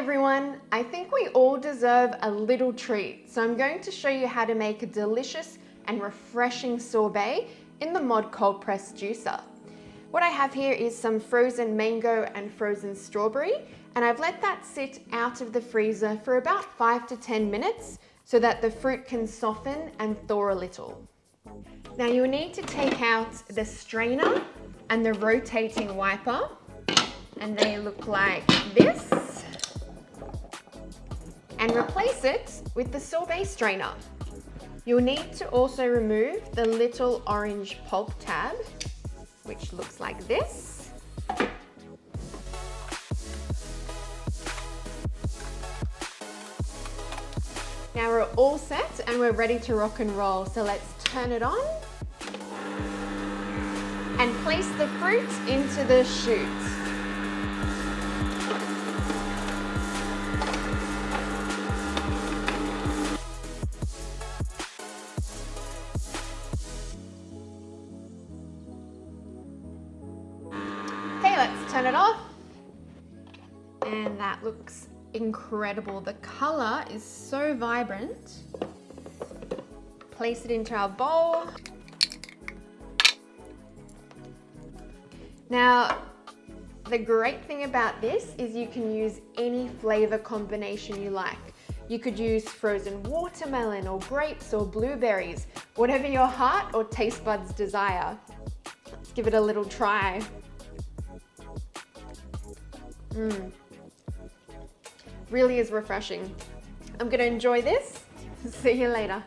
everyone, I think we all deserve a little treat, so I'm going to show you how to make a delicious and refreshing sorbet in the Mod cold press juicer. What I have here is some frozen mango and frozen strawberry, and I've let that sit out of the freezer for about 5 to 10 minutes so that the fruit can soften and thaw a little. Now you'll need to take out the strainer and the rotating wiper, and they look like this, and replace it with the sorbet strainer. You'll need to also remove the little orange pulp tab, which looks like this. Now we're all set and we're ready to rock and roll, so let's turn it on and place the fruit into the chute. Okay, let's turn it off. And that looks incredible. The color is so vibrant. Place it into our bowl. Now, the great thing about this is you can use any flavor combination you like. You could use frozen watermelon or grapes or blueberries, whatever your heart or taste buds desire. Let's give it a little try. Really is refreshing. I'm gonna enjoy this. See you later.